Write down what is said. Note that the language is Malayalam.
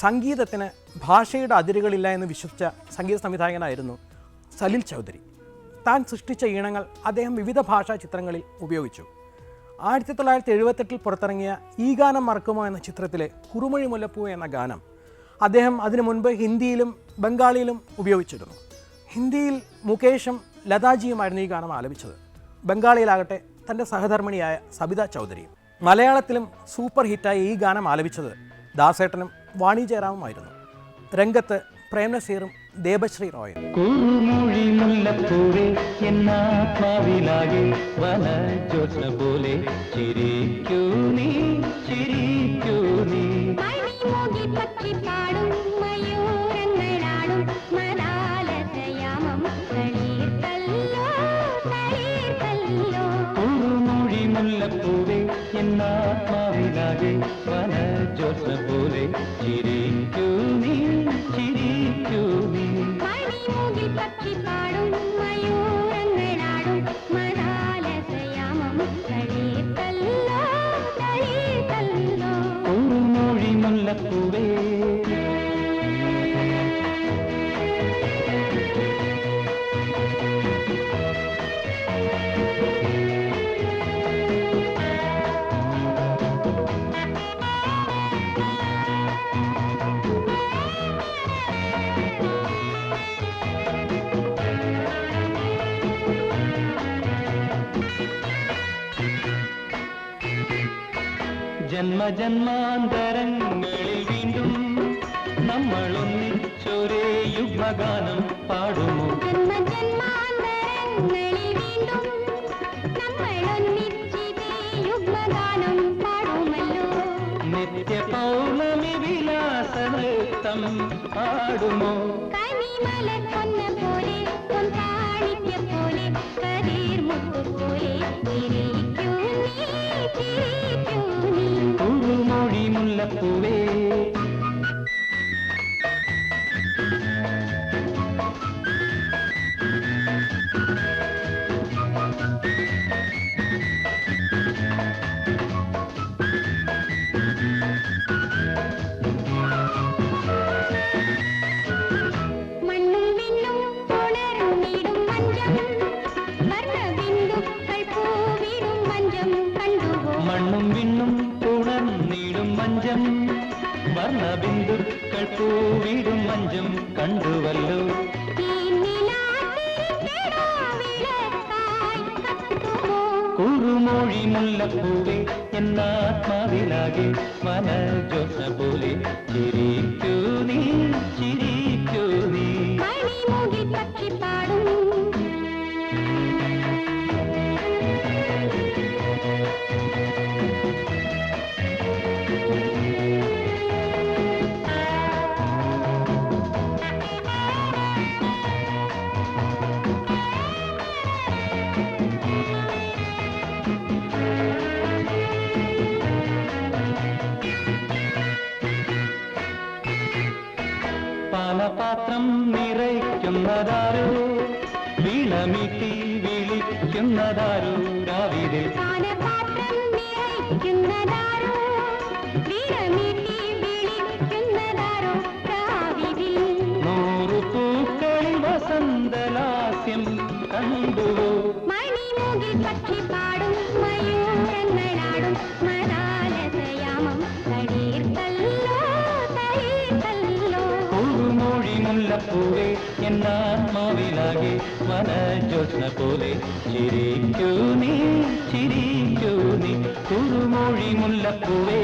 സംഗീതത്തിന് ഭാഷയുടെ അതിരുകളില്ല എന്ന് വിശ്വസിച്ച സംഗീത സംവിധായകനായിരുന്നു സലിൽ ചൗധരി. താൻ സൃഷ്ടിച്ച ഈണങ്ങൾ അദ്ദേഹം വിവിധ ഭാഷാ ചിത്രങ്ങളിൽ ഉപയോഗിച്ചു. 1978 പുറത്തിറങ്ങിയ ഈ ഗാനം മറക്കുമോ എന്ന ചിത്രത്തിലെ കുറുമൊഴി മുല്ലപ്പൂ എന്ന ഗാനം അദ്ദേഹം അതിനു മുൻപ് ഹിന്ദിയിലും ബംഗാളിയിലും ഉപയോഗിച്ചിരുന്നു. ഹിന്ദിയിൽ മുകേഷും ലതാജിയുമായിരുന്നു ഈ ഗാനം ആലപിച്ചത്. ബംഗാളിയിലാകട്ടെ തൻ്റെ സഹധർമ്മിണിയായ സബിത ചൗധരിയും. മലയാളത്തിലും സൂപ്പർ ഹിറ്റായി ഈ ഗാനം ആലപിച്ചത് ദാസേട്ടനും വാണി ജയറാമുമായിരുന്നു. രംഗത്ത് പ്രേംനസീറും ദേബശ്രീ റോയും. കുറുമൊഴി മുല്ലപ്പൂവേ എന്നാത്മാവിലാകെ വനജോത്സ്ന പോലെ ചിരിക്കൂ നീ ചിരിക്കൂ നീ. കുറുമൊഴി മുല്ലപ്പൂവേ എന്നാത്മാവിലാകെ വനജോത്സ്ന പോലെ ചിരിക്കൂ നീ ചിരിക്കൂ നീ. കുറുമൊഴി മുല്ലപ്പൂവേ. ജന്മജന്മാന്തരങ്ങളിൽ വീണ്ടും നമ്മൾ ഒന്നിച്ചൊരേ യുഗ്മഗാനം പാടുമോ? നിത്യ പൗർണമി വിലാസ നൃത്തം പാടുമോ? കുറുമൊഴി മുല്ലപ്പൂവേ. മണ്ണും വിണ്ണും ഉണർന്നിടും മഞ്ചം വർണ്ണബിന്ദുക്കൾ പൂവിടും മഞ്ചം കണ്ടുവല്ലോ. കുറുമൊഴി മുല്ലപ്പൂവേ എന്നാത്മാവിലാകെ വനജോത്സ്ന പോലെ ചിരിക്കൂ നീ ചിരിക്കൂ നീ. പാനപാത്രം നിറയ്ക്കുന്നതാരോ വീണമീട്ടി വിളിക്കുന്നതാരോ രാവിലെ. നൂറു പൂക്കളിൽ വസന്തലാസ്യം കണ്ടുവോ? കുറുമൊഴി മുല്ലപ്പൂവേ എന്നാത്മാവിലാകെ വനജോത്സ്ന പോലെ ചിരിക്കൂ നീ ചിരിക്കൂ നീ. കുറുമൊഴി മുല്ലപ്പൂവേ.